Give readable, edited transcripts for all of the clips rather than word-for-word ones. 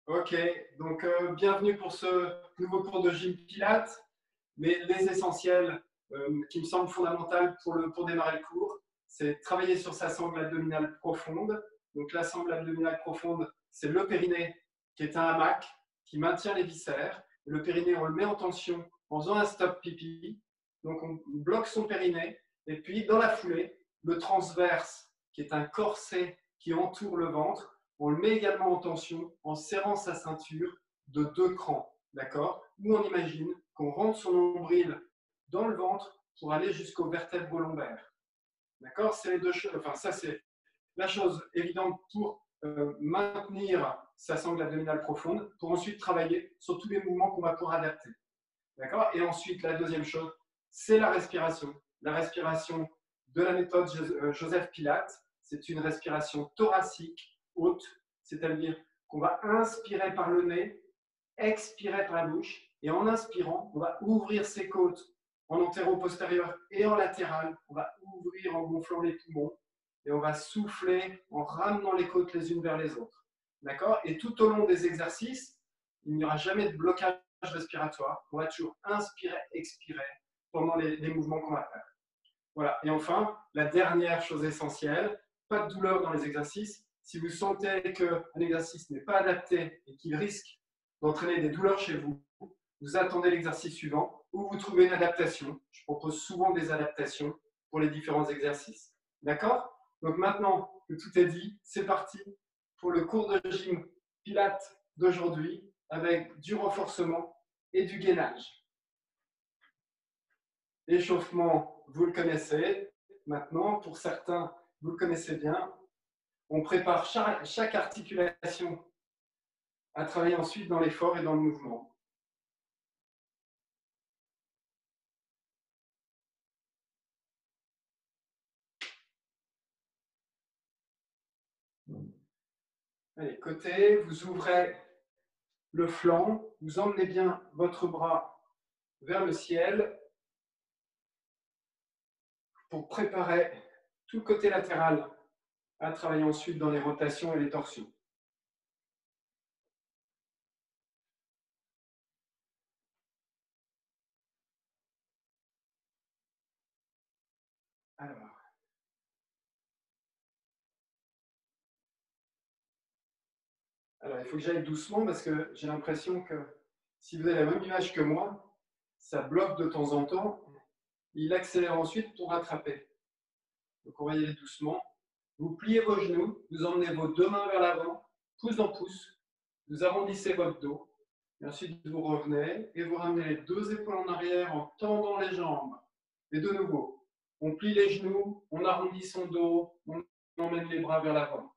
Ok, donc bienvenue pour ce nouveau cours de gym Pilates. Mais les essentiels qui me semblent fondamentaux pour démarrer le cours, c'est travailler sur sa sangle abdominale profonde. Donc la sangle abdominale profonde, c'est le périnée qui est un hamac qui maintient les viscères. Le périnée, on le met en tension en faisant un stop pipi. Donc on bloque son périnée. Et puis dans la foulée, le transverse, qui est un corset qui entoure le ventre, on le met également en tension en serrant sa ceinture de 2 crans. D'accord? Ou on imagine qu'on rentre son nombril dans le ventre pour aller jusqu'aux vertèbres lombaires. D'accord? C'est les deux choses. Enfin, ça, c'est la chose évidente pour maintenir sa sangle abdominale profonde, pour ensuite travailler sur tous les mouvements qu'on va pouvoir adapter. D'accord? Et ensuite, la deuxième chose, c'est la respiration. La respiration de la méthode Joseph Pilates, c'est une respiration thoracique haute, c'est-à-dire qu'on va inspirer par le nez, expirer par la bouche, et en inspirant, on va ouvrir ses côtes en antéro-postérieur et en latéral. On va ouvrir en gonflant les poumons, et on va souffler en ramenant les côtes les unes vers les autres. D'accord? Et tout au long des exercices, il n'y aura jamais de blocage respiratoire. On va toujours inspirer, expirer pendant les mouvements qu'on va faire. Voilà. Et enfin, la dernière chose essentielle, pas de douleur dans les exercices. Si vous sentez qu'un exercice n'est pas adapté et qu'il risque d'entraîner des douleurs chez vous, vous attendez l'exercice suivant ou vous trouvez une adaptation. Je propose souvent des adaptations pour les différents exercices. D'accord? Donc maintenant que tout est dit, c'est parti pour le cours de gym Pilates d'aujourd'hui avec du renforcement et du gainage. L'échauffement, vous le connaissez. Maintenant, pour certains, vous le connaissez bien. On prépare chaque articulation à travailler ensuite dans l'effort et dans le mouvement. Allez, côté, vous ouvrez le flanc, vous emmenez bien votre bras vers le ciel pour préparer tout le côté latéral à travailler ensuite dans les rotations et les torsions. Alors, il faut que j'aille doucement parce que j'ai l'impression que si vous avez la même image que moi, ça bloque de temps en temps. Il accélère ensuite pour rattraper. Donc, on va y aller doucement. Vous pliez vos genoux, vous emmenez vos deux mains vers l'avant, pouce en pouce, vous arrondissez votre dos. Et ensuite, vous revenez et vous ramenez les deux épaules en arrière en tendant les jambes. Et de nouveau, on plie les genoux, on arrondit son dos, on emmène les bras vers l'avant.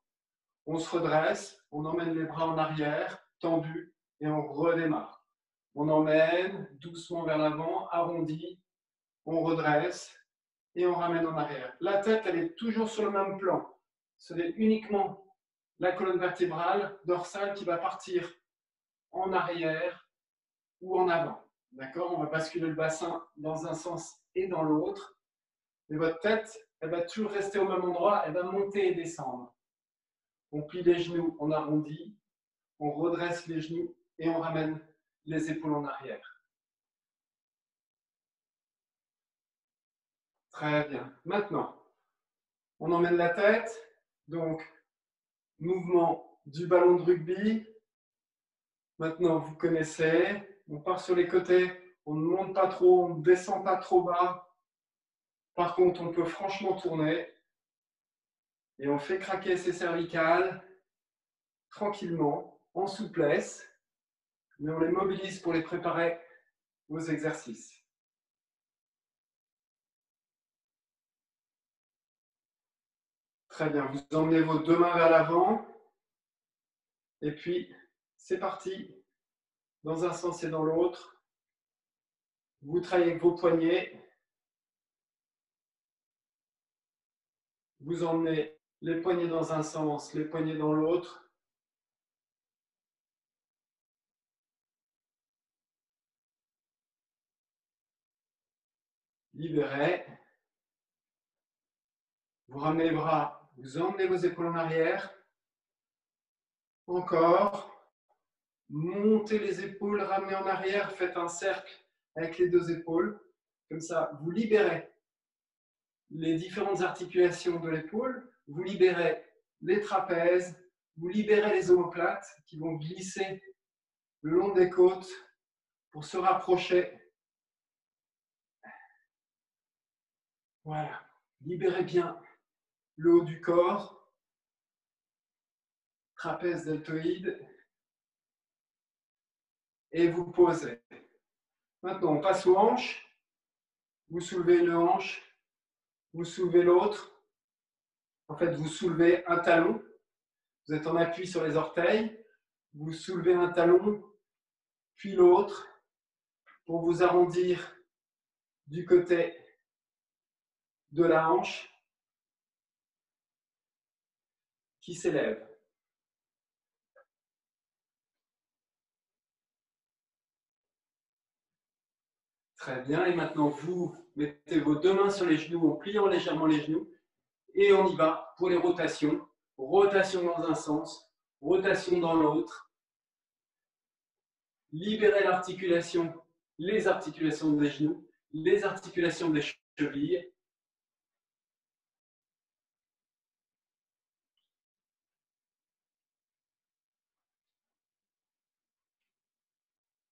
On se redresse, on emmène les bras en arrière, tendus, et on redémarre. On emmène doucement vers l'avant, arrondi, on redresse et on ramène en arrière. La tête, elle est toujours sur le même plan. Ce n'est uniquement la colonne vertébrale dorsale qui va partir en arrière ou en avant. D'accord? On va basculer le bassin dans un sens et dans l'autre. Et votre tête, elle va toujours rester au même endroit, elle va monter et descendre. On plie les genoux, on arrondit, on redresse les genoux et on ramène les épaules en arrière. Très bien. Maintenant, on emmène la tête. Donc, mouvement du ballon de rugby. Maintenant, vous connaissez. On part sur les côtés. On ne monte pas trop, on ne descend pas trop bas. Par contre, on peut franchement tourner. Et on fait craquer ses cervicales tranquillement, en souplesse. Mais on les mobilise pour les préparer aux exercices. Très bien. Vous emmenez vos deux mains vers l'avant. Et puis, c'est parti. Dans un sens et dans l'autre. Vous travaillez avec vos poignets. Vous emmenez les poignets dans un sens, les poignets dans l'autre. Libérez. Vous ramenez les bras, vous emmenez vos épaules en arrière. Encore. Montez les épaules, ramenez en arrière, faites un cercle avec les deux épaules. Comme ça, vous libérez les différentes articulations de l'épaule, vous libérez les trapèzes, vous libérez les omoplates qui vont glisser le long des côtes pour se rapprocher. Voilà. Libérez bien le haut du corps, trapèze deltoïde, et vous posez. Maintenant, on passe aux hanches. Vous soulevez une hanche, vous soulevez l'autre. En fait, vous soulevez un talon. Vous êtes en appui sur les orteils. Vous soulevez un talon, puis l'autre, pour vous arrondir du côté de la hanche qui s'élève. Très bien. Et maintenant, vous mettez vos deux mains sur les genoux en pliant légèrement les genoux. Et on y va pour les rotations. Rotation dans un sens, rotation dans l'autre. Libérez l'articulation, les articulations des genoux, les articulations des chevilles.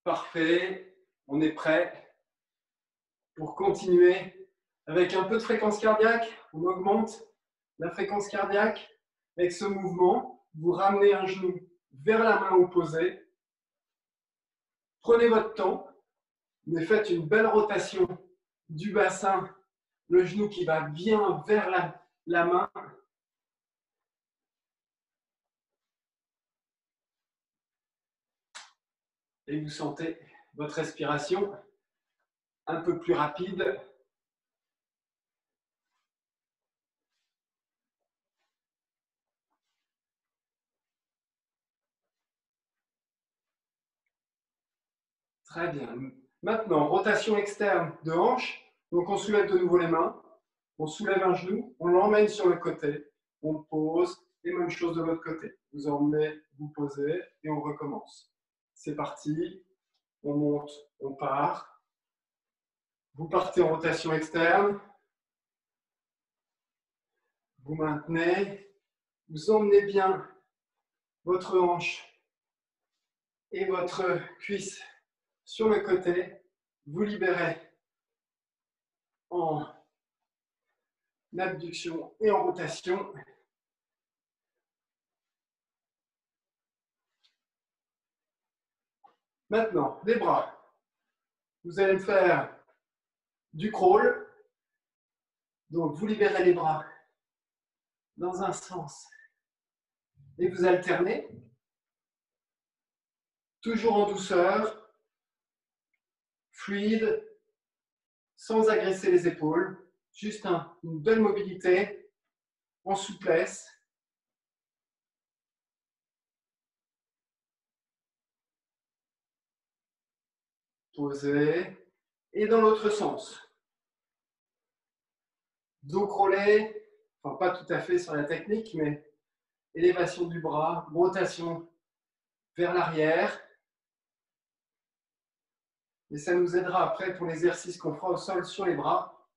Parfait. On est prêt pour continuer avec un peu de fréquence cardiaque. On augmente la fréquence cardiaque avec ce mouvement. Vous ramenez un genou vers la main opposée. Prenez votre temps, mais faites une belle rotation du bassin, le genou qui va bien vers la main. Et vous sentez votre respiration un peu plus rapide. Très bien. Maintenant, rotation externe de hanche. Donc, on soulève de nouveau les mains. On soulève un genou. On l'emmène sur le côté. On pose. Et même chose de l'autre côté. Vous emmenez, vous posez et on recommence. C'est parti. On monte, on part. Vous partez en rotation externe. Vous maintenez. Vous emmenez bien votre hanche et votre cuisse sur le côté. Vous libérez en abduction et en rotation. Maintenant, les bras. Vous allez faire du crawl. Donc, vous libérez les bras dans un sens et vous alternez. Toujours en douceur, fluide, sans agresser les épaules. Juste une belle mobilité, en souplesse. Posez. Et dans l'autre sens. Dos crawlé, enfin pas tout à fait sur la technique, mais élévation du bras, rotation vers l'arrière. Et ça nous aidera après pour l'exercice qu'on fera au sol sur les bras.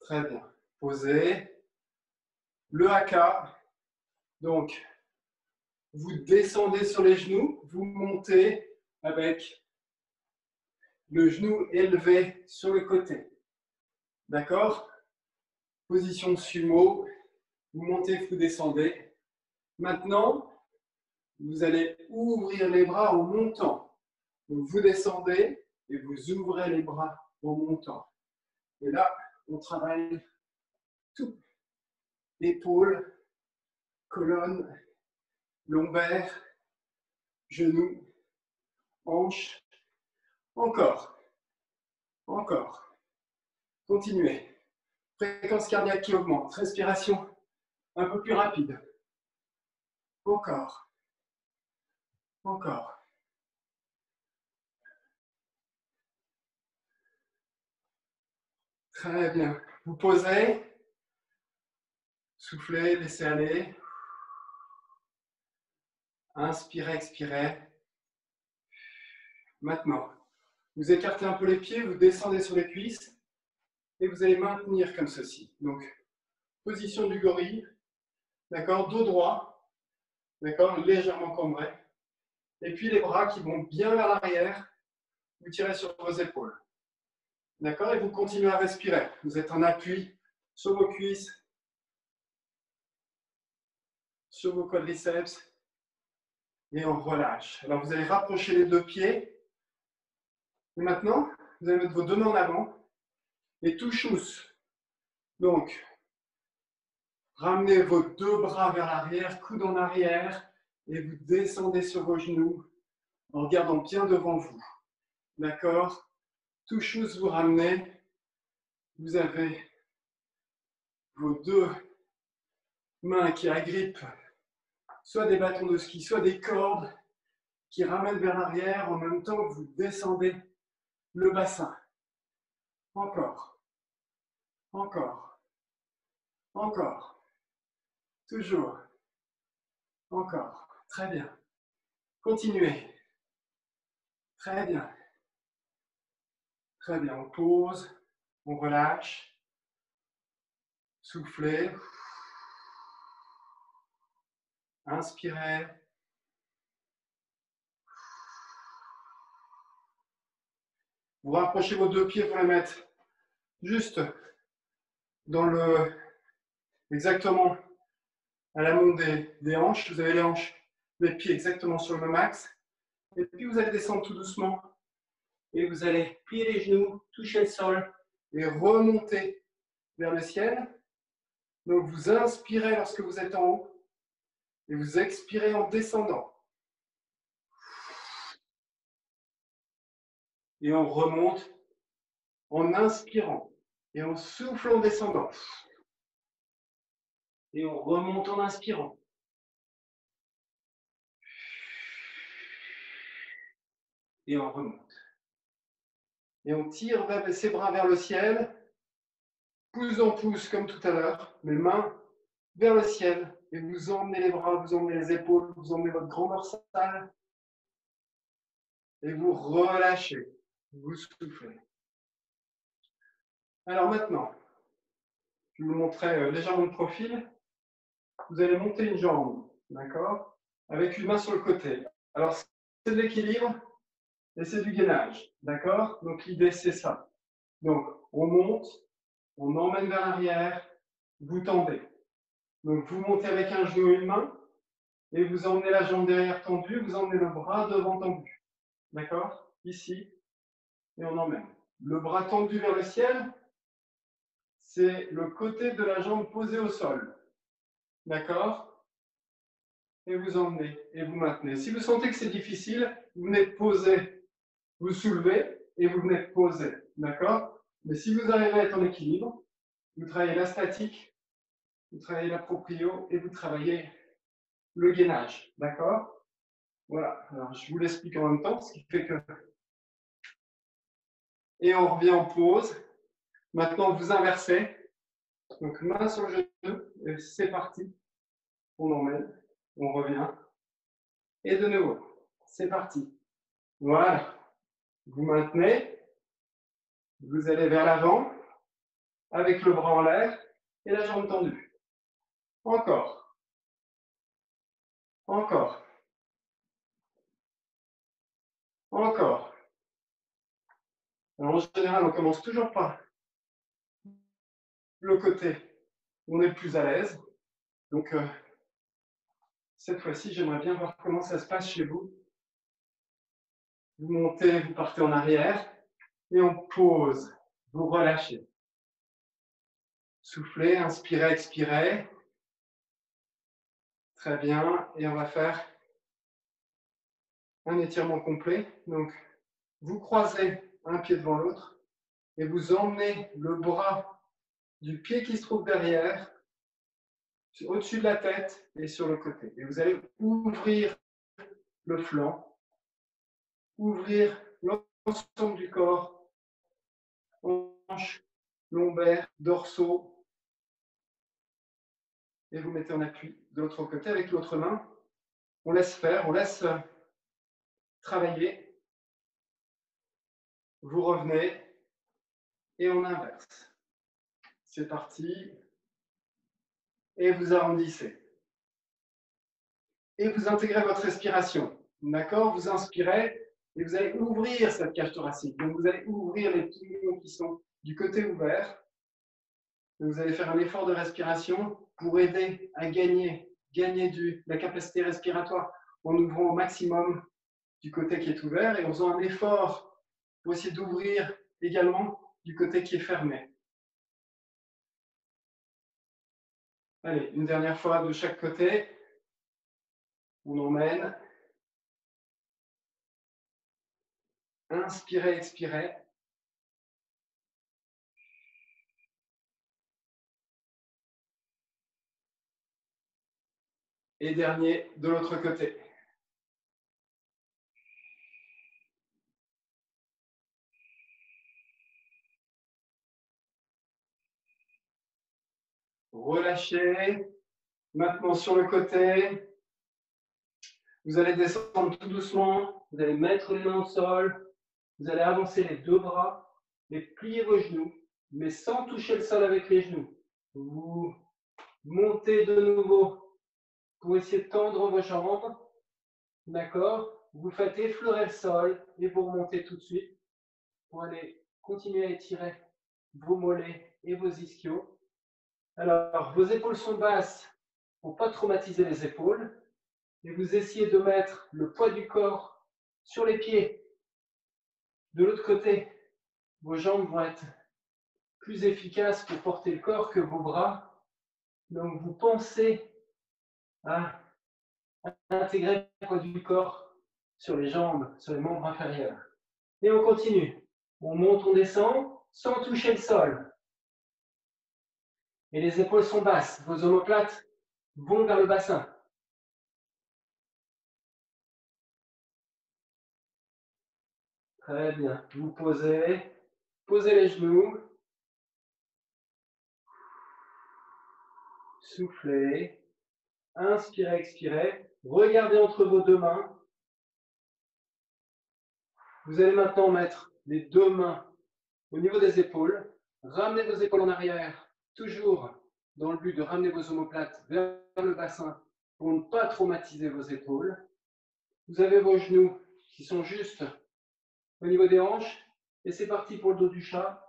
Très bien. Posez. Le haka. Donc, vous descendez sur les genoux, vous montez avec le genou élevé sur le côté. D'accord? Position sumo. Vous montez, vous descendez. Maintenant, vous allez ouvrir les bras en montant. Donc, vous descendez et vous ouvrez les bras en montant. Et là, on travaille tout. Épaules, colonne, lombaire, genoux, hanches. Encore. Encore. Continuez. Fréquence cardiaque qui augmente. Respiration un peu plus rapide. Encore. Encore. Très bien. Vous posez. Soufflez, laissez aller. Inspirez, expirez. Maintenant, vous écartez un peu les pieds, vous descendez sur les cuisses et vous allez maintenir comme ceci. Donc, position du gorille, d'accord, dos droit, d'accord, légèrement cambré. Et puis les bras qui vont bien vers l'arrière, vous tirez sur vos épaules. D'accord, et vous continuez à respirer. Vous êtes en appui sur vos cuisses, sur vos quadriceps, et on relâche. Alors vous allez rapprocher les deux pieds. Et maintenant, vous allez mettre vos deux mains en avant et touche-nous. Donc, ramenez vos deux bras vers l'arrière, coude en arrière, et vous descendez sur vos genoux en regardant bien devant vous. D'accord? Touche-nous, vous ramenez. Vous avez vos deux mains qui agrippent soit des bâtons de ski, soit des cordes qui ramènent vers l'arrière en même temps que vous descendez le bassin. Encore, encore, encore, toujours, encore. Très bien. Continuez. Très bien. Très bien. On pose, on relâche. Soufflez. Inspirez. Vous rapprochez vos deux pieds pour les mettre juste dans le, exactement à l'amont des hanches. Vous avez les hanches, les pieds exactement sur le même axe. Et puis vous allez descendre tout doucement. Et vous allez plier les genoux, toucher le sol et remonter vers le ciel. Donc vous inspirez lorsque vous êtes en haut et vous expirez en descendant. Et on remonte en inspirant et on souffle en descendant. Et on remonte en inspirant. Et on remonte. Et on tire ses bras vers le ciel, pouce en pouce comme tout à l'heure, les mains vers le ciel. Et vous emmenez les bras, vous emmenez les épaules, vous emmenez votre grand dorsal. Et vous relâchez, vous soufflez. Alors maintenant, je vais vous montrer légèrement le profil. Vous allez monter une jambe, d'accord, avec une main sur le côté. Alors, c'est de l'équilibre et c'est du gainage, d'accord? Donc, l'idée, c'est ça. Donc, on monte, on emmène vers l'arrière, vous tendez. Donc, vous montez avec un genou et une main et vous emmenez la jambe derrière tendue, vous emmenez le bras devant tendu, d'accord? Ici, et on emmène. Le bras tendu vers le ciel, c'est le côté de la jambe posée au sol. D'accord? Et vous emmenez et vous maintenez. Si vous sentez que c'est difficile, vous venez de poser, vous soulevez et vous venez de poser. D'accord? Mais si vous arrivez à être en équilibre, vous travaillez la statique, vous travaillez la proprio et vous travaillez le gainage. D'accord? Voilà. Alors, je vous l'explique en même temps, ce qui fait que. Et on revient en pause. Maintenant, vous inversez. Donc, main sur le genou, et c'est parti. On emmène, on revient. Et de nouveau, c'est parti. Voilà. Vous maintenez. Vous allez vers l'avant, avec le bras en l'air et la jambe tendue. Encore. Encore. Encore. Alors, en général, on commence toujours par le côté où on est le plus à l'aise. Donc, cette fois-ci, j'aimerais bien voir comment ça se passe chez vous. Vous montez, vous partez en arrière et on pose. Vous relâchez. Soufflez, inspirez, expirez. Très bien. Et on va faire un étirement complet. Donc, vous croisez un pied devant l'autre et vous emmenez le bras du pied qui se trouve derrière, au-dessus de la tête et sur le côté. Et vous allez ouvrir le flanc, ouvrir l'ensemble du corps, hanches, lombaires, dorsaux. Et vous mettez en appui de l'autre côté avec l'autre main. On laisse faire, on laisse travailler. Vous revenez et on inverse. C'est parti. Et vous arrondissez. Et vous intégrez votre respiration. D'accord? Vous inspirez et vous allez ouvrir cette cage thoracique. Donc, vous allez ouvrir les poumons qui sont du côté ouvert. Donc, vous allez faire un effort de respiration pour aider à gagner la capacité respiratoire en ouvrant au maximum du côté qui est ouvert et en faisant un effort pour essayer d'ouvrir également du côté qui est fermé. Allez, une dernière fois de chaque côté. On emmène. Inspirez, expirez. Et dernier de l'autre côté. Relâchez. Maintenant sur le côté. Vous allez descendre tout doucement. Vous allez mettre les mains au sol. Vous allez avancer les deux bras et plier vos genoux, mais sans toucher le sol avec les genoux. Vous montez de nouveau pour essayer de tendre vos jambes. D'accord? Vous faites effleurer le sol et vous remontez tout de suite pour aller continuer à étirer vos mollets et vos ischios. Alors, vos épaules sont basses pour ne pas traumatiser les épaules. Et vous essayez de mettre le poids du corps sur les pieds. De l'autre côté, vos jambes vont être plus efficaces pour porter le corps que vos bras. Donc, vous pensez à intégrer le poids du corps sur les jambes, sur les membres inférieurs. Et on continue. On monte, on descend, sans toucher le sol. Et les épaules sont basses. Vos omoplates vont vers le bassin. Très bien. Vous posez les genoux. Soufflez. Inspirez, expirez. Regardez entre vos deux mains. Vous allez maintenant mettre les deux mains au niveau des épaules. Ramenez vos épaules en arrière, toujours dans le but de ramener vos omoplates vers le bassin pour ne pas traumatiser vos épaules. Vous avez vos genoux qui sont juste au niveau des hanches. Et c'est parti pour le dos du chat.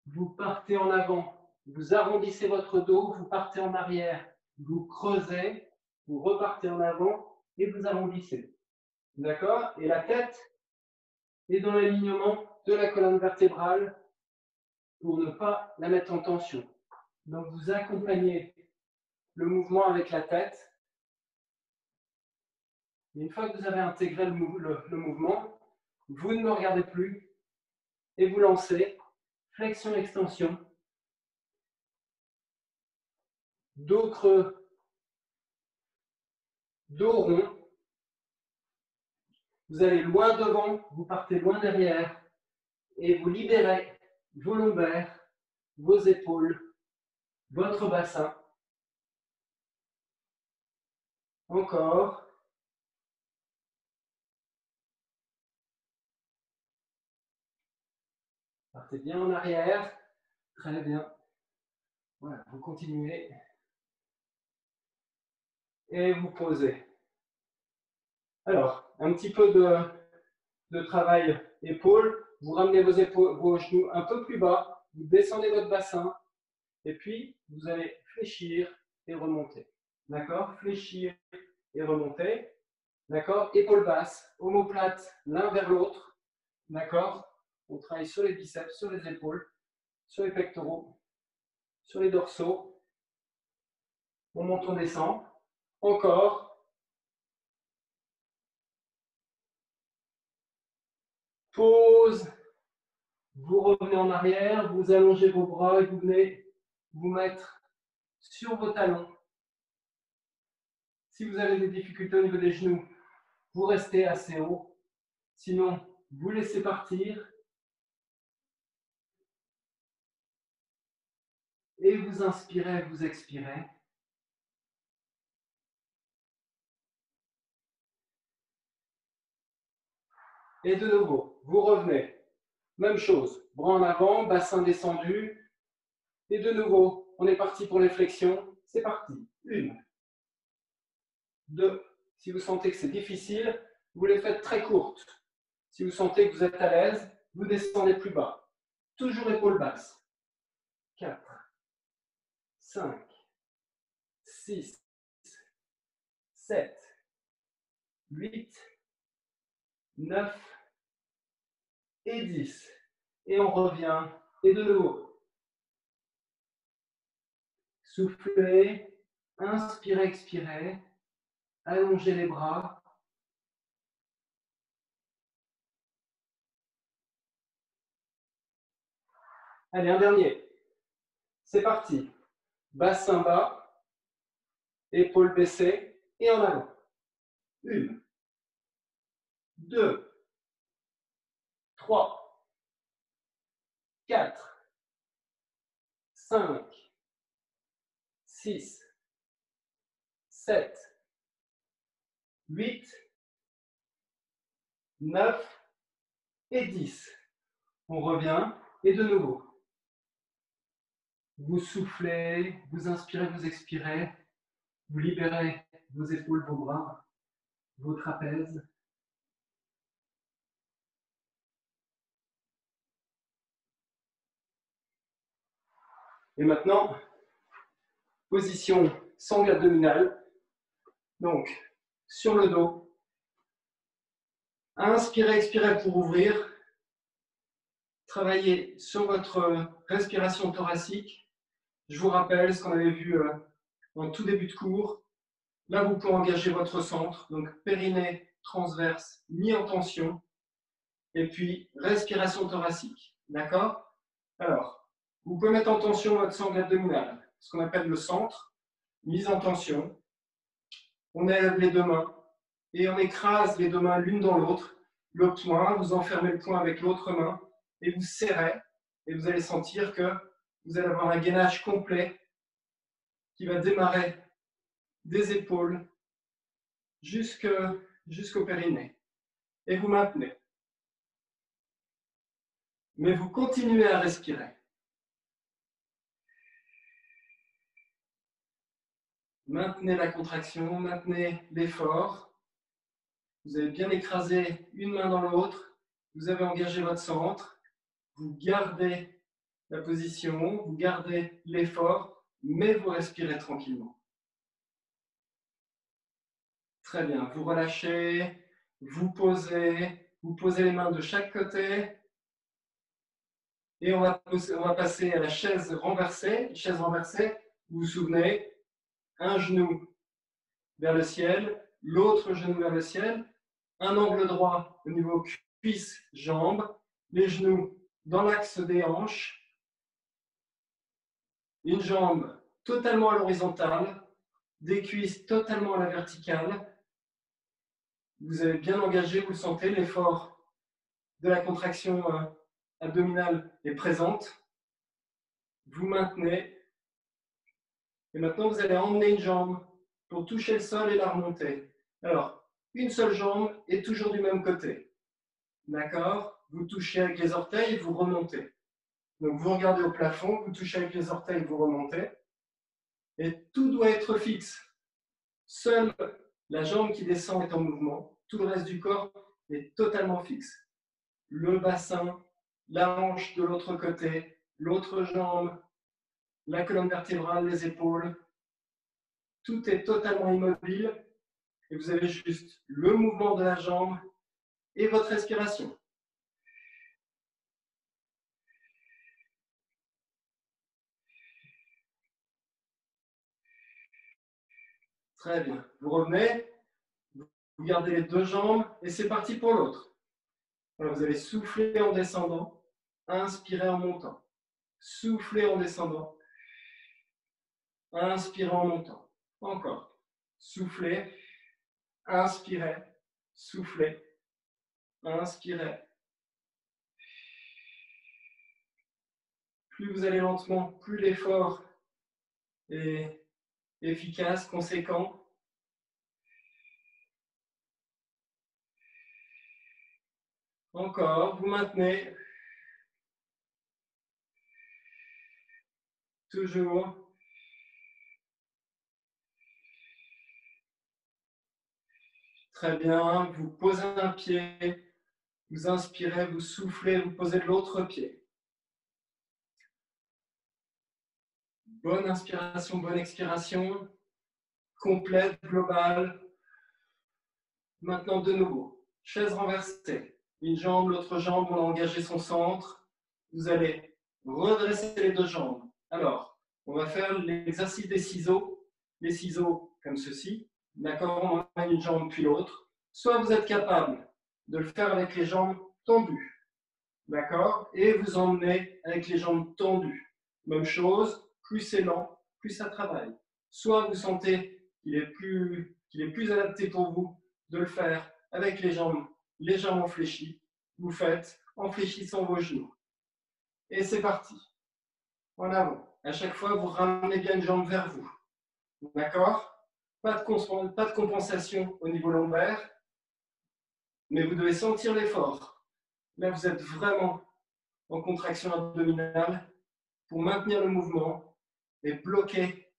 Vous partez en avant. Vous arrondissez votre dos, vous partez en arrière. Vous creusez, vous repartez en avant et vous arrondissez. D'accord? Et la tête est dans l'alignement de la colonne vertébrale pour ne pas la mettre en tension. Donc, vous accompagnez le mouvement avec la tête. Et une fois que vous avez intégré le mouvement, vous ne me regardez plus et vous lancez flexion-extension, dos creux, dos rond. Vous allez loin devant, vous partez loin derrière et vous libérez vos lombaires, vos épaules, votre bassin. Encore. Partez bien en arrière. Très bien. Voilà, vous continuez. Et vous posez. Alors, un petit peu de travail épaules. Vous ramenez vos genoux un peu plus bas. Vous descendez votre bassin. Et puis, vous allez fléchir et remonter. D'accord? Fléchir et remonter. D'accord? Épaules basses, omoplates l'un vers l'autre. D'accord? On travaille sur les biceps, sur les épaules, sur les pectoraux, sur les dorsaux. On monte, on descend. Encore. Pause. Vous revenez en arrière, vous allongez vos bras et vous venez vous mettre sur vos talons. Si vous avez des difficultés au niveau des genoux, vous restez assez haut. Sinon, vous laissez partir. Et vous inspirez, vous expirez. Et de nouveau, vous revenez. Même chose, bras en avant, bassin descendu. Et de nouveau, on est parti pour les flexions. C'est parti. 1, 2. Si vous sentez que c'est difficile, vous les faites très courtes. Si vous sentez que vous êtes à l'aise, vous descendez plus bas. Toujours épaules basses. 4, 5, 6, 7, 8, 9 et 10. Et on revient. Et de nouveau. Soufflez, inspirez, expirez. Allongez les bras. Allez, un dernier. C'est parti. Bassin bas, épaules baissées et en avant. 1, 2, 3, 4, 5, 6, 7, 8, 9 et 10. On revient et de nouveau. Vous soufflez, vous inspirez, vous expirez. Vous libérez vos épaules, vos bras, vos trapèzes. Et maintenant, position sangle abdominale. Donc, sur le dos. Inspirez, expirez pour ouvrir. Travaillez sur votre respiration thoracique. Je vous rappelle ce qu'on avait vu en tout début de cours. Là, vous pouvez engager votre centre. Donc, périnée transverse mis en tension. Et puis, respiration thoracique. D'accord? Alors, vous pouvez mettre en tension votre sangle abdominale, ce qu'on appelle le centre, mise en tension. On élève les deux mains et on écrase les deux mains l'une dans l'autre. Le poing, vous enfermez le poing avec l'autre main et vous serrez. Et vous allez sentir que vous allez avoir un gainage complet qui va démarrer des épaules jusqu'au périnée. Et vous maintenez. Mais vous continuez à respirer. Maintenez la contraction, maintenez l'effort. Vous avez bien écrasé une main dans l'autre. Vous avez engagé votre centre. Vous gardez la position, vous gardez l'effort, mais vous respirez tranquillement. Très bien. Vous relâchez, vous posez les mains de chaque côté. Et on va passer à la chaise renversée. Chaise renversée, vous vous souvenez, un genou vers le ciel, l'autre genou vers le ciel, un angle droit au niveau cuisse, jambes, les genoux dans l'axe des hanches, une jambe totalement à l'horizontale, des cuisses totalement à la verticale. Vous avez bien engagé, vous le sentez, l'effort de la contraction abdominale est présente. Vous maintenez. Et maintenant, vous allez emmener une jambe pour toucher le sol et la remonter. Alors, une seule jambe est toujours du même côté. D'accord? Vous touchez avec les orteils et vous remontez. Donc, vous regardez au plafond, vous touchez avec les orteils et vous remontez. Et tout doit être fixe. Seule la jambe qui descend est en mouvement. Tout le reste du corps est totalement fixe. Le bassin, la hanche de l'autre côté, l'autre jambe, la colonne vertébrale, les épaules. Tout est totalement immobile et vous avez juste le mouvement de la jambe et votre respiration. Très bien. Vous revenez, vous gardez les deux jambes et c'est parti pour l'autre. Alors vous allez souffler en descendant, inspirer en montant. Souffler en descendant, inspirer en montant. Encore. Soufflez, inspirez, soufflez, inspirez. Plus vous allez lentement, plus l'effort est efficace, conséquent. Encore, vous maintenez. Toujours. Très bien. Vous posez un pied. Vous inspirez, vous soufflez, vous posez de l'autre pied. Bonne inspiration, bonne expiration. Complète, globale. Maintenant, de nouveau. Chaise renversée. Une jambe, l'autre jambe, on a engagé son centre. Vous allez redresser les deux jambes. Alors, on va faire l'exercice des ciseaux. Les ciseaux comme ceci. D'accord, on emmène une jambe puis l'autre. Soit vous êtes capable de le faire avec les jambes tendues. D'accord, et vous emmenez avec les jambes tendues. Même chose, plus c'est lent, plus ça travaille. Soit vous sentez qu'il est plus adapté pour vous de le faire avec les jambes légèrement fléchies. Vous faites en fléchissant vos genoux. Et c'est parti. En avant. À chaque fois, vous ramenez bien une jambe vers vous. D'accord? Pas de compensation au niveau lombaire, mais vous devez sentir l'effort. Là, vous êtes vraiment en contraction abdominale pour maintenir le mouvement et bloquer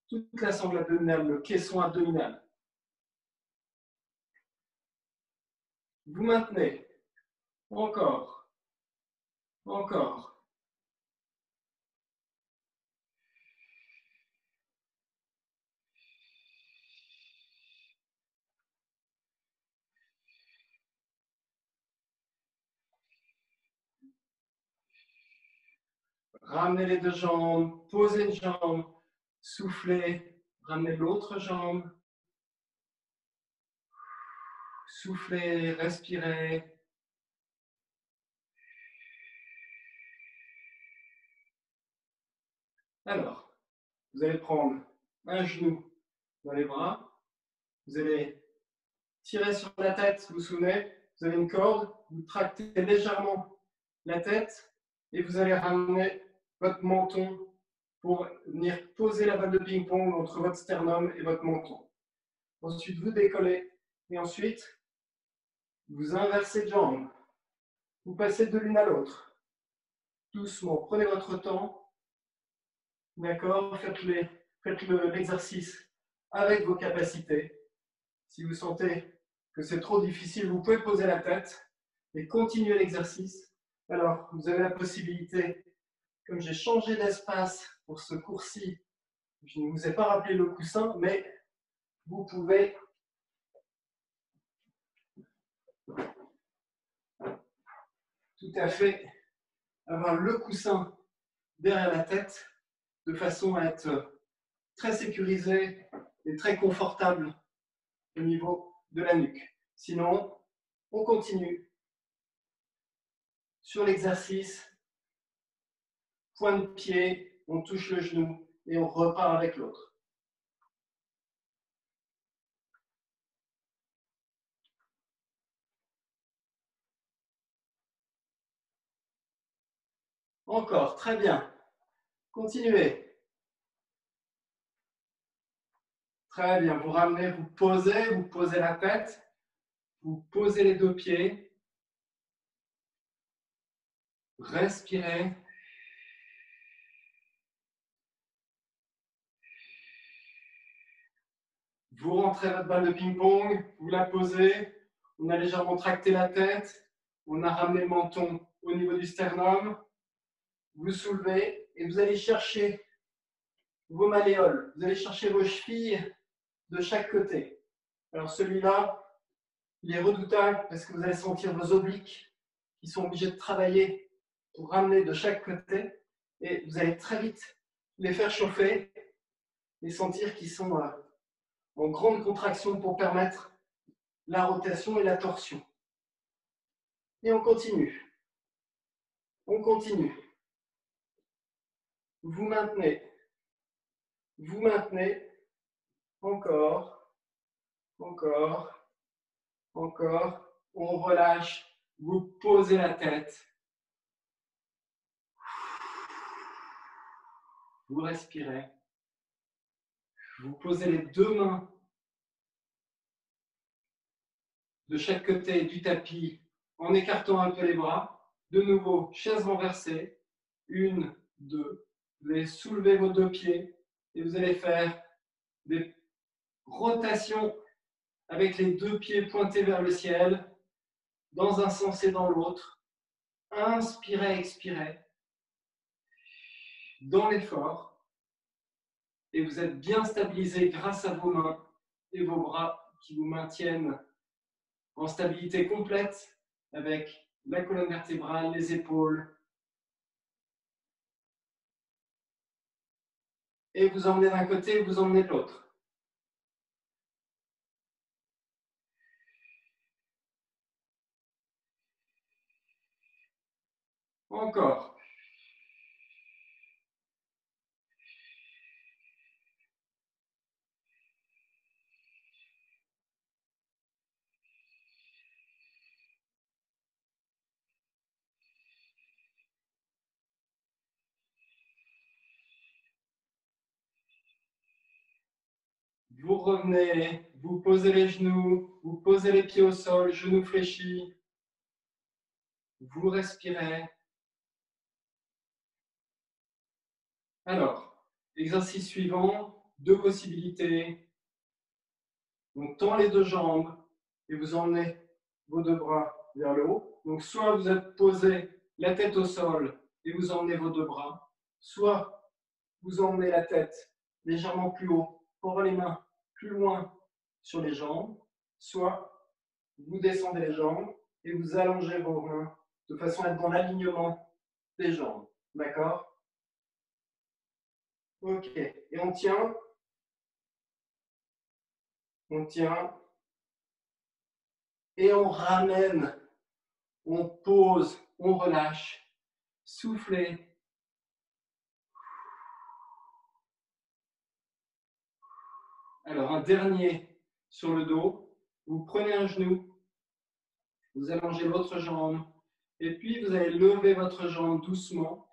toute la sangle abdominale, le caisson abdominal. Vous maintenez. Encore. Encore. Ramenez les deux jambes, posez une jambe, soufflez, ramenez l'autre jambe, soufflez, respirez. Alors, vous allez prendre un genou dans les bras, vous allez tirer sur la tête, vous vous souvenez, vous avez une corde, vous tractez légèrement la tête et vous allez ramener votre menton pour venir poser la balle de ping-pong entre votre sternum et votre menton. Ensuite, vous décollez et ensuite, vous inversez de jambe. Vous passez de l'une à l'autre. Doucement, prenez votre temps. D'accord? Faites l'exercice avec vos capacités. Si vous sentez que c'est trop difficile, vous pouvez poser la tête et continuer l'exercice. Alors, vous avez la possibilité, comme j'ai changé d'espace pour ce cours-ci, je ne vous ai pas rappelé le coussin, mais vous pouvez tout à fait avoir le coussin derrière la tête de façon à être très sécurisé et très confortable au niveau de la nuque. Sinon, on continue sur l'exercice, point de pied, on touche le genou et on repart avec l'autre. Encore, très bien. Continuez. Très bien, vous ramenez, vous posez la tête, vous posez les deux pieds, respirez. Vous rentrez votre balle de ping-pong, vous la posez, on a légèrement tracté la tête, on a ramené le menton au niveau du sternum, vous soulevez et vous allez chercher vos malléoles, vous allez chercher vos chevilles de chaque côté. Alors celui-là, il est redoutable parce que vous allez sentir vos obliques qui sont obligés de travailler pour ramener de chaque côté et vous allez très vite les faire chauffer et sentir qu'ils sont en grande contraction pour permettre la rotation et la torsion. Et on continue. On continue. Vous maintenez. Vous maintenez. Encore. Encore. Encore. On relâche. Vous posez la tête. Vous respirez. Vous posez les deux mains de chaque côté du tapis en écartant un peu les bras. De nouveau, chaise renversée. 1, 2. Vous allez soulever vos 2 pieds et vous allez faire des rotations avec les 2 pieds pointés vers le ciel, dans un sens et dans l'autre. Inspirez, expirez. Dans l'effort. Et vous êtes bien stabilisé grâce à vos mains et vos bras qui vous maintiennent en stabilité complète avec la colonne vertébrale, les épaules. Et vous emmenez d'un côté, vous emmenez de l'autre. Encore. Vous revenez, vous posez les genoux, vous posez les pieds au sol, genoux fléchis. Vous respirez. Alors, exercice suivant, 2 possibilités. On tend les 2 jambes et vous emmenez vos 2 bras vers le haut. Donc, soit vous êtes posé la tête au sol et vous emmenez vos 2 bras, soit vous emmenez la tête légèrement plus haut pour les mains plus loin sur les jambes, soit vous descendez les jambes et vous allongez vos mains de façon à être dans l'alignement des jambes. D'accord? Ok. Et on tient. On tient. Et on ramène. On pose. On relâche. Soufflez. Alors, un dernier sur le dos. Vous prenez un genou. Vous allongez l'autre jambe. Et puis, vous allez lever votre jambe doucement.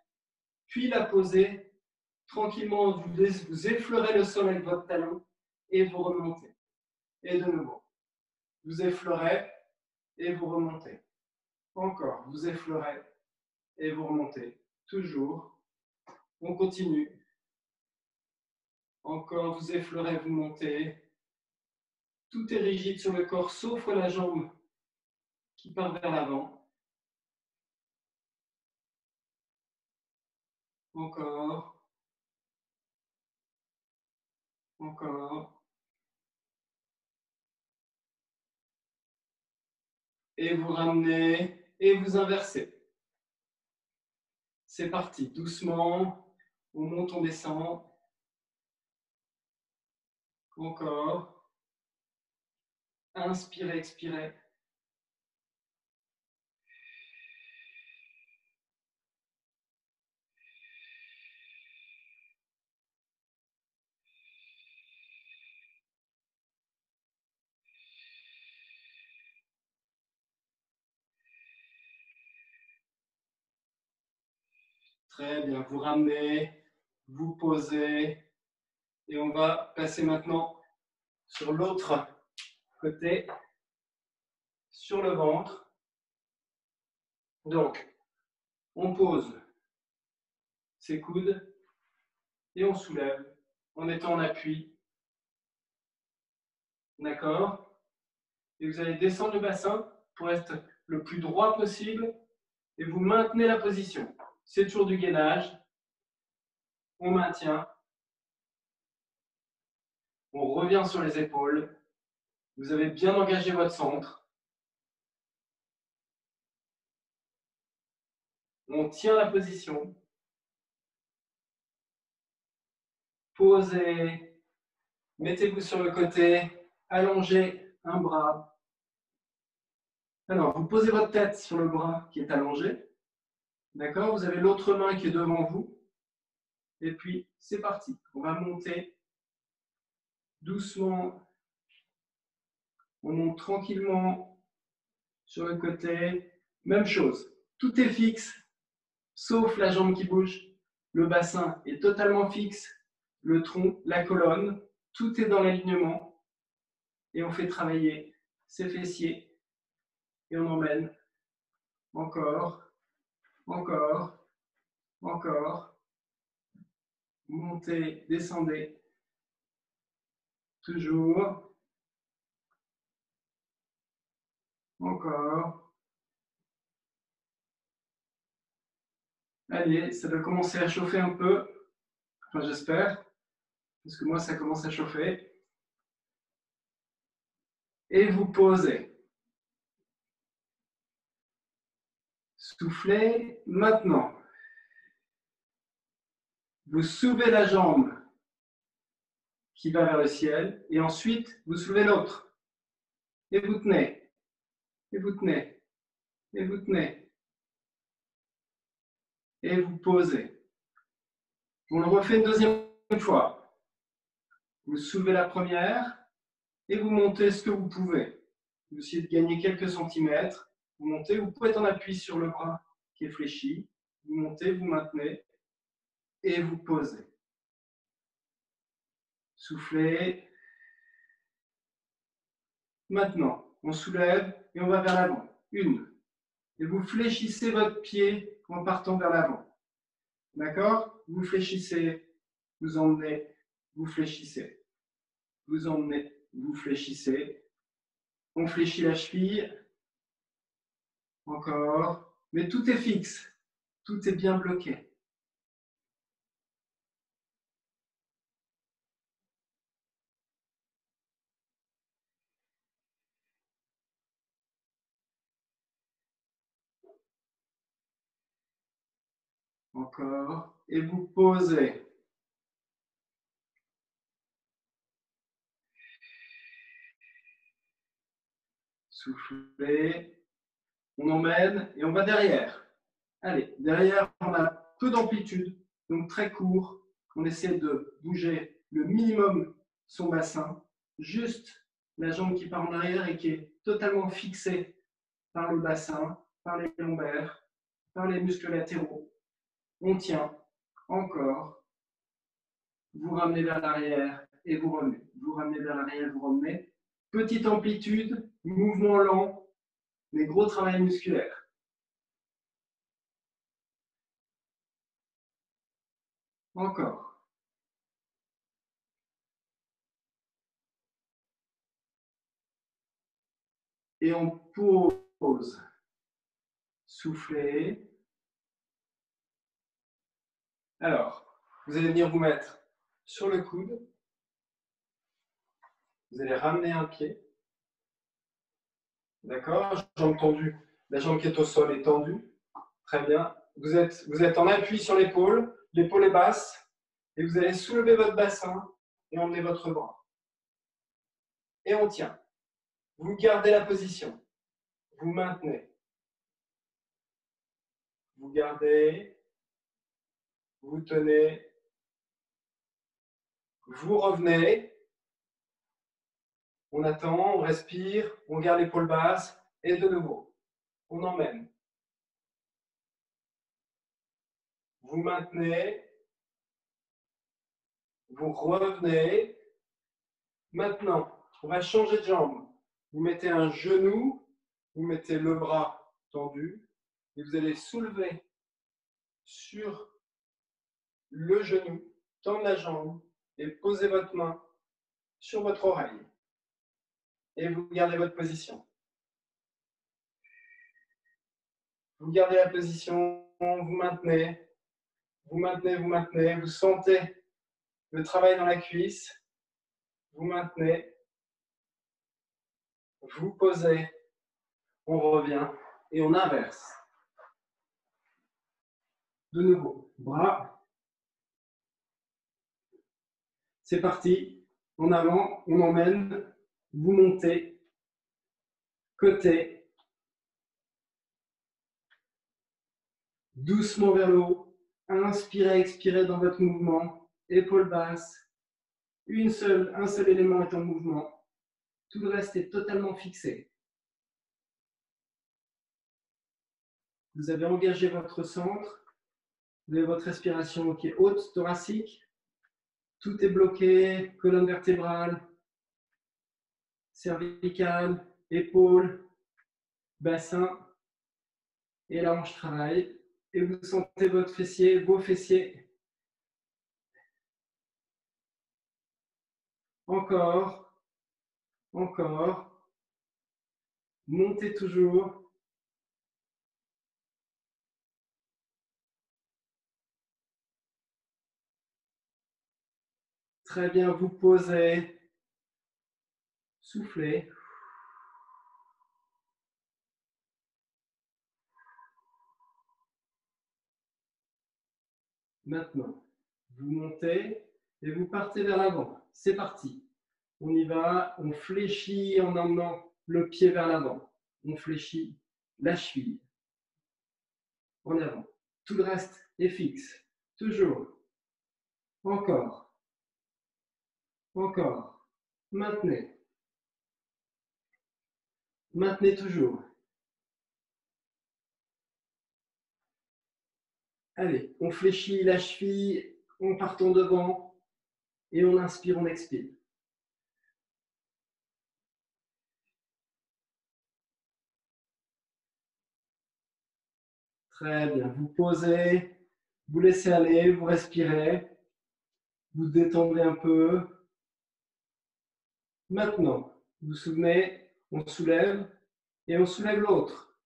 Puis la poser tranquillement. Vous effleurez le sol avec votre talon. Et vous remontez. Et de nouveau. Vous effleurez et vous remontez. Encore. Vous effleurez et vous remontez. Toujours. On continue. Encore. Vous effleurez, vous montez. Tout est rigide sur le corps, sauf la jambe qui part vers l'avant. Encore. Encore. Et vous ramenez et vous inversez. C'est parti. Doucement. On monte, on descend. Encore. Inspirez, expirez. Très bien. Vous ramenez, vous posez. Et on va passer maintenant sur l'autre côté, sur le ventre. Donc, on pose ses coudes et on soulève en étant en appui. D'accord? Et vous allez descendre le bassin pour être le plus droit possible et vous maintenez la position. C'est toujours du gainage. On maintient. On revient sur les épaules. Vous avez bien engagé votre centre. On tient la position. Posez. Mettez-vous sur le côté. Allongez un bras. Alors, vous posez votre tête sur le bras qui est allongé. D'accord? Vous avez l'autre main qui est devant vous. Et puis, c'est parti. On va monter doucement. On monte tranquillement sur le côté. Même chose. Tout est fixe, sauf la jambe qui bouge. Le bassin est totalement fixe. Le tronc, la colonne, tout est dans l'alignement. Et on fait travailler ses fessiers. Et on emmène encore, encore, encore. Montez, descendez. Toujours. Encore. Allez, ça doit commencer à chauffer un peu. Enfin, j'espère. Parce que moi, ça commence à chauffer. Et vous posez. Soufflez. Maintenant, vous soulevez la jambe qui va vers le ciel. Et ensuite, vous soulevez l'autre. Et vous tenez. Et vous tenez. Et vous tenez. Et vous posez. On le refait une deuxième fois. Vous soulevez la première et vous montez ce que vous pouvez. Vous essayez de gagner quelques centimètres. Vous montez, vous pouvez être en appui sur le bras qui est fléchi. Vous montez, vous maintenez et vous posez. Soufflez. Maintenant, on soulève et on va vers l'avant. Une. Et vous fléchissez votre pied en partant vers l'avant. D'accord? Vous fléchissez, vous emmenez, vous fléchissez. Vous emmenez, vous fléchissez. On fléchit la cheville. Encore. Mais tout est fixe. Tout est bien bloqué. Encore. Et vous posez. Soufflez. On emmène et on va derrière. Allez, derrière, on a peu d'amplitude, donc très court. On essaie de bouger le minimum son bassin, juste la jambe qui part en arrière et qui est totalement fixée par le bassin, par les lombaires, par les muscles latéraux. On tient, encore. Vous ramenez vers l'arrière et vous remenez. Vous ramenez vers l'arrière, vous remenez. Petite amplitude, mouvement lent, mais gros travail musculaire. Encore. Et on pose. Soufflez. Alors, vous allez venir vous mettre sur le coude. Vous allez ramener un pied. D'accord? Jambe tendue. La jambe qui est au sol est tendue. Très bien. Vous êtes en appui sur l'épaule. L'épaule est basse. Et vous allez soulever votre bassin et emmener votre bras. Et on tient. Vous gardez la position. Vous maintenez. Vous gardez. Vous tenez. Vous revenez. On attend, on respire, on garde l'épaule basse. Et de nouveau, on emmène. Vous maintenez. Vous revenez. Maintenant, on va changer de jambe. Vous mettez un genou, vous mettez le bras tendu et vous allez soulever sur le genou, tendre la jambe et poser votre main sur votre oreille. Et vous gardez votre position. Vous gardez la position, vous maintenez, vous maintenez, vous maintenez, vous sentez le travail dans la cuisse, vous maintenez, vous posez, on revient et on inverse. De nouveau, bras. C'est parti. En avant, on emmène, vous montez, côté, doucement vers le haut. Inspirez, expirez dans votre mouvement, épaule basse. Un seul élément est en mouvement. Tout le reste est totalement fixé. Vous avez engagé votre centre. Vous avez votre respiration qui est haute, thoracique. Tout est bloqué, colonne vertébrale, cervicale, épaules, bassin. Et la hanche travaille. Et vous sentez votre fessier, vos fessiers. Encore. Encore. Montez toujours. Très bien, vous posez. Soufflez. Maintenant, vous montez et vous partez vers l'avant. C'est parti. On y va, on fléchit en emmenant le pied vers l'avant. On fléchit la cheville en avant. Tout le reste est fixe. Toujours. Encore. Encore. Maintenez. Maintenez toujours. Allez, on fléchit la cheville en partant devant et on inspire, on expire. Très bien. Vous posez, vous laissez aller, vous respirez, vous détendez un peu. Maintenant, vous vous souvenez, on soulève et on soulève l'autre.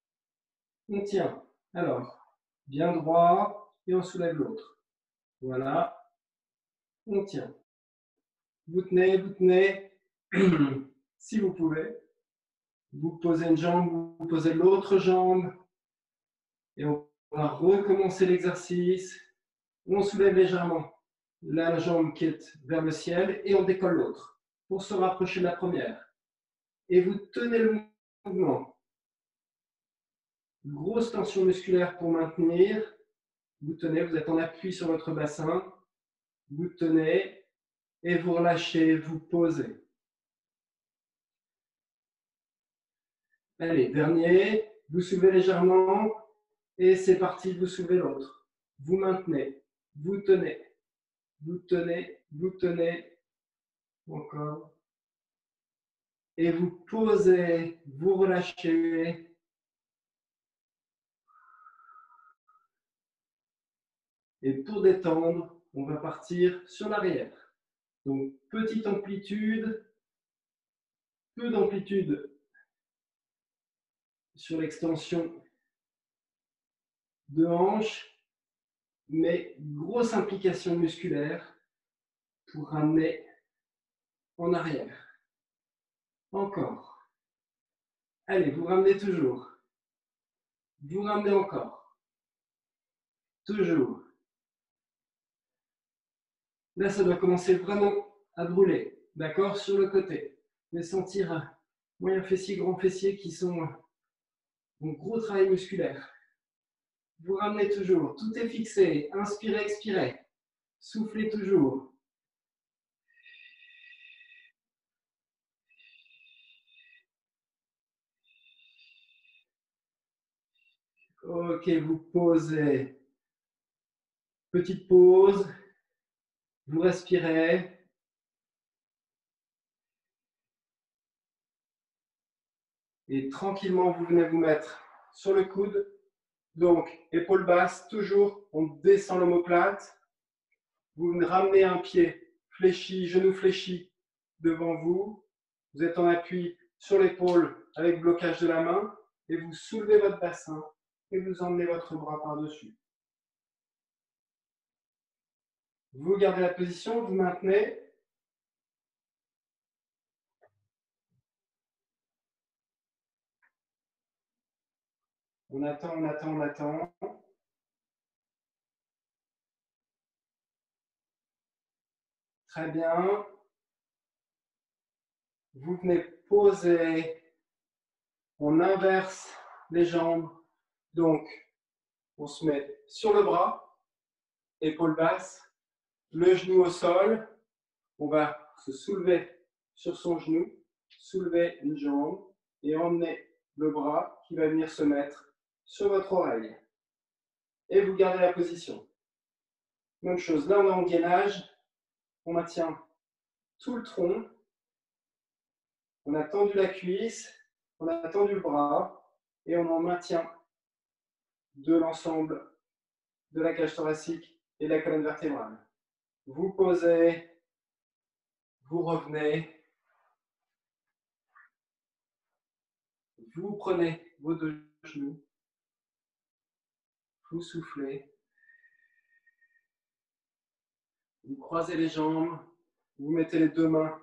On tient. Alors, bien droit et on soulève l'autre. Voilà. On tient. Vous tenez. Si vous pouvez. Vous posez une jambe, vous posez l'autre jambe. Et on va recommencer l'exercice. On soulève légèrement la jambe qui est vers le ciel et on décolle l'autre pour se rapprocher de la première. Et vous tenez le mouvement. Grosse tension musculaire pour maintenir. Vous tenez, vous êtes en appui sur votre bassin. Vous tenez et vous relâchez, vous posez. Allez, dernier. Vous soulevez légèrement et c'est parti, vous soulevez l'autre. Vous maintenez, vous tenez, vous tenez, vous tenez. Encore. Et vous posez, vous relâchez. Et pour détendre, on va partir sur l'arrière. Donc, petite amplitude, peu d'amplitude sur l'extension de hanche, mais grosse implication musculaire pour ramener en arrière. Encore. Allez, vous ramenez toujours. Vous ramenez encore. Toujours. Là, ça doit commencer vraiment à brûler. D'accord? Sur le côté. Vous allez sentir moyen fessier, grand fessier qui sont en gros travail musculaire. Vous ramenez toujours. Tout est fixé. Inspirez, expirez. Soufflez toujours. Ok, vous posez. Petite pause. Vous respirez. Et tranquillement, vous venez vous mettre sur le coude. Donc, épaules basses, toujours, on descend l'omoplate. Vous ramenez un pied fléchi, genou fléchi devant vous. Vous êtes en appui sur l'épaule avec blocage de la main. Et vous soulevez votre bassin et vous emmenez votre bras par-dessus. Vous gardez la position, vous maintenez. On attend, on attend, on attend. Très bien. Vous venez poser. On inverse les jambes. Donc, on se met sur le bras, épaule basse, le genou au sol. On va se soulever sur son genou, soulever une jambe et emmener le bras qui va venir se mettre sur votre oreille. Et vous gardez la position. Même chose, là on est en gainage, on maintient tout le tronc, on a tendu la cuisse, on a tendu le bras et on en maintient de l'ensemble de la cage thoracique et de la colonne vertébrale. Vous posez, vous revenez, vous prenez vos deux genoux, vous soufflez, vous croisez les jambes, vous mettez les deux mains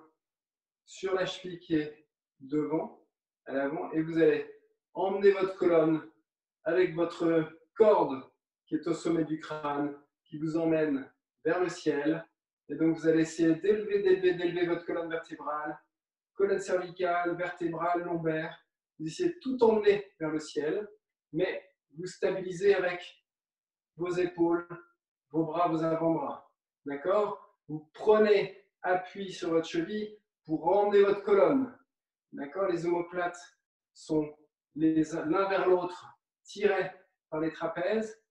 sur la cheville qui est devant, à l'avant, et vous allez emmener votre colonne avec votre corde qui est au sommet du crâne, qui vous emmène vers le ciel. Et donc, vous allez essayer d'élever votre colonne vertébrale, colonne cervicale, vertébrale, lombaire. Vous essayez de tout emmener vers le ciel, mais vous stabilisez avec vos épaules, vos bras, vos avant-bras. D'accord? Vous prenez appui sur votre cheville pour emmener votre colonne. D'accord? Les omoplates sont l'un vers l'autre tirés par les trapèzes.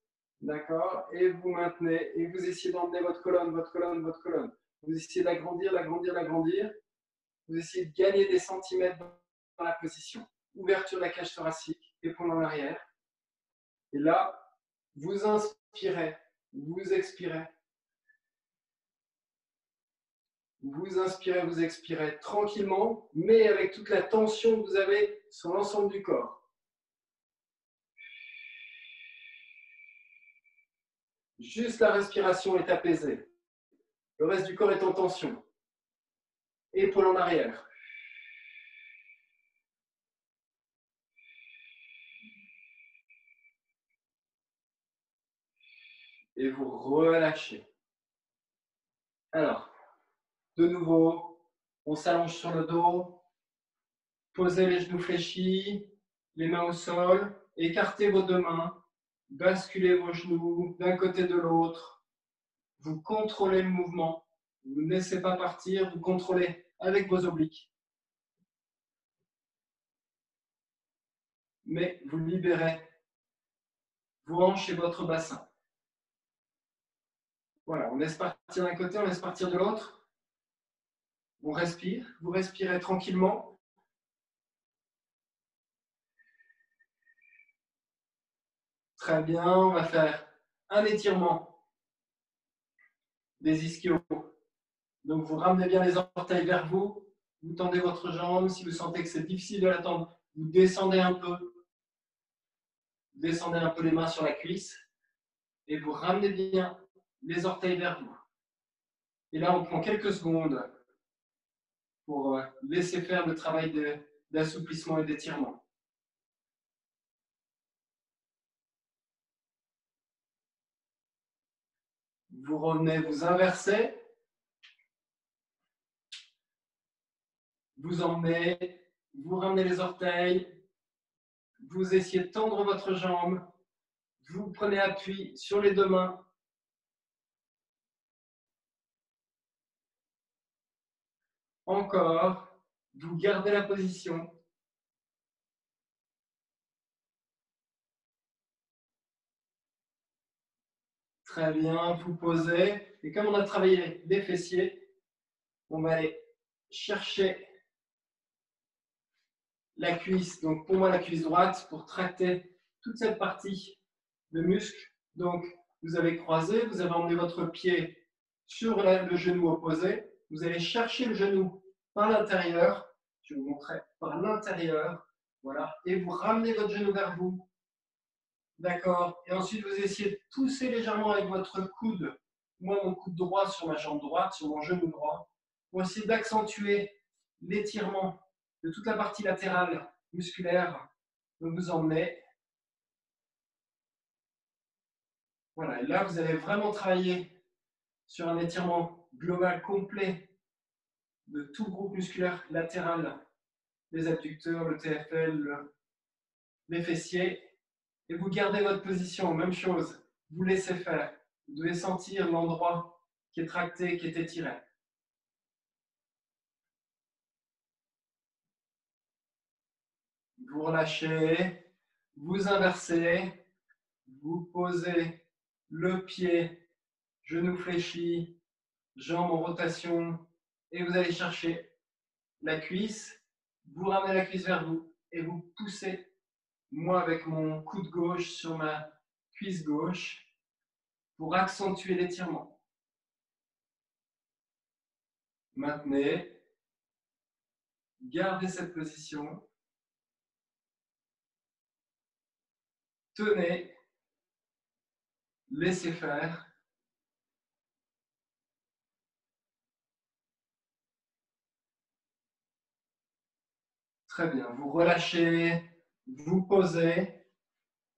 D'accord? Et vous maintenez, et vous essayez d'emmener votre colonne, votre colonne, votre colonne. Vous essayez d'agrandir, l'agrandir, l'agrandir. Vous essayez de gagner des centimètres dans la position. Ouverture de la cage thoracique, épaule en arrière. Et là, vous inspirez, vous expirez. Vous inspirez, vous expirez tranquillement, mais avec toute la tension que vous avez sur l'ensemble du corps. Juste la respiration est apaisée. Le reste du corps est en tension. Épaule en arrière. Et vous relâchez. Alors, de nouveau, on s'allonge sur le dos. Posez les genoux fléchis, les mains au sol. Écartez vos deux mains. Basculez vos genoux d'un côté de l'autre. Vous contrôlez le mouvement. Vous ne laissez pas partir. Vous contrôlez avec vos obliques. Mais vous libérez vos hanches et votre bassin. Voilà, on laisse partir d'un côté, on laisse partir de l'autre. On respire. Vous respirez tranquillement. Très bien, on va faire un étirement des ischios. Donc vous ramenez bien les orteils vers vous, vous tendez votre jambe. Si vous sentez que c'est difficile de la tendre, vous descendez un peu. Descendez un peu les mains sur la cuisse et vous ramenez bien les orteils vers vous. Et là, on prend quelques secondes pour laisser faire le travail d'assouplissement et d'étirement. Vous revenez, vous inversez. Vous emmenez, vous ramenez les orteils. Vous essayez de tendre votre jambe. Vous prenez appui sur les deux mains. Encore. Vous gardez la position. Très bien, vous posez. Et comme on a travaillé les fessiers, on va aller chercher la cuisse. Donc pour moi, la cuisse droite, pour tracter toute cette partie de muscle. Donc vous avez croisé, vous avez emmené votre pied sur le genou opposé. Vous allez chercher le genou par l'intérieur. Je vais vous montrer par l'intérieur. Voilà. Et vous ramenez votre genou vers vous. D'accord. Et ensuite, vous essayez de pousser légèrement avec votre coude. Moi, mon coude droit sur ma jambe droite, sur mon genou droit. Pour essayer d'accentuer l'étirement de toute la partie latérale musculaire. Donc, vous emmenez. Voilà. Et là, vous allez vraiment travailler sur un étirement global complet de tout le groupe musculaire latéral, les abducteurs, le TFL, les fessiers. Et vous gardez votre position, même chose, vous laissez faire. Vous devez sentir l'endroit qui est tracté, qui est étiré. Vous relâchez, vous inversez, vous posez le pied, genou fléchi, jambes en rotation, et vous allez chercher la cuisse, vous ramenez la cuisse vers vous, et vous poussez, moi avec mon coude gauche sur ma cuisse gauche pour accentuer l'étirement. Maintenez. Gardez cette position. Tenez. Laissez faire. Très bien. Vous relâchez. Vous posez.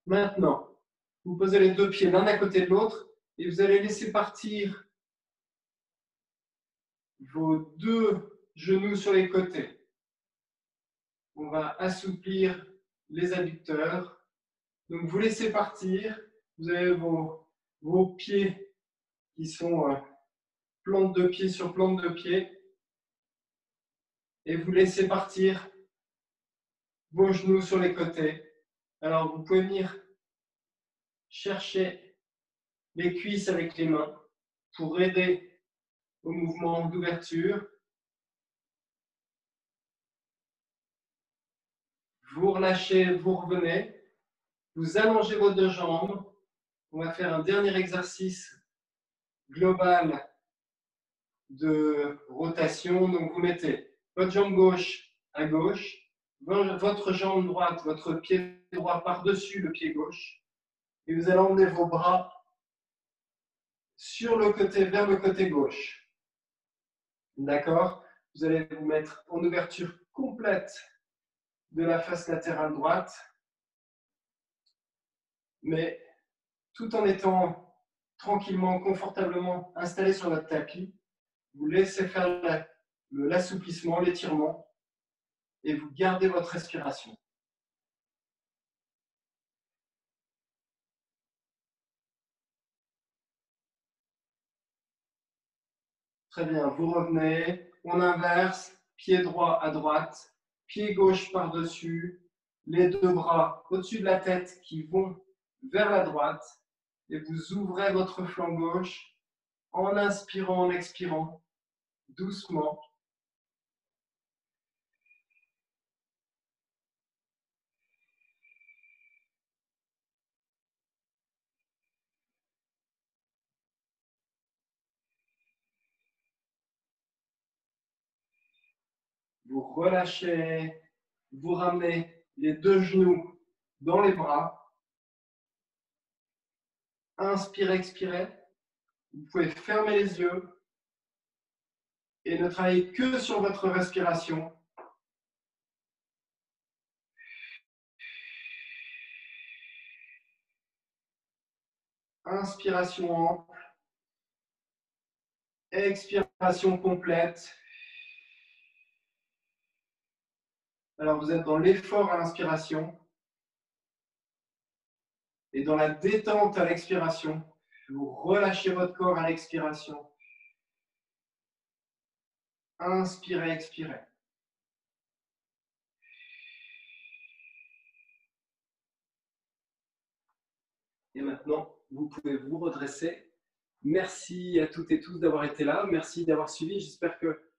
Maintenant, vous posez les deux pieds l'un à côté de l'autre et vous allez laisser partir vos deux genoux sur les côtés. On va assouplir les adducteurs. Donc, vous laissez partir. Vous avez vos pieds qui sont plante de pied sur plante de pied. Et vous laissez partir vos genoux sur les côtés. Alors, vous pouvez venir chercher les cuisses avec les mains pour aider au mouvement d'ouverture. Vous relâchez, vous revenez. Vous allongez vos deux jambes. On va faire un dernier exercice global de rotation. Donc, vous mettez votre jambe gauche à gauche, votre jambe droite, votre pied droit par-dessus le pied gauche. Et vous allez emmener vos bras sur le côté, vers le côté gauche. D'accord? Vous allez vous mettre en ouverture complète de la face latérale droite, mais tout en étant tranquillement, confortablement installé sur votre tapis. Vous laissez faire l'assouplissement, l'étirement, et vous gardez votre respiration. Très bien, vous revenez, on inverse, pied droit à droite, pied gauche par-dessus, les deux bras au-dessus de la tête qui vont vers la droite, et vous ouvrez votre flanc gauche en inspirant, en expirant, doucement. Vous relâchez, vous ramenez les deux genoux dans les bras. Inspirez, expirez. Vous pouvez fermer les yeux et ne travailler que sur votre respiration. Inspiration ample. Expiration complète. Alors vous êtes dans l'effort à l'inspiration et dans la détente à l'expiration. Vous relâchez votre corps à l'expiration. Inspirez, expirez. Et maintenant, vous pouvez vous redresser. Merci à toutes et tous d'avoir été là. Merci d'avoir suivi. J'espère que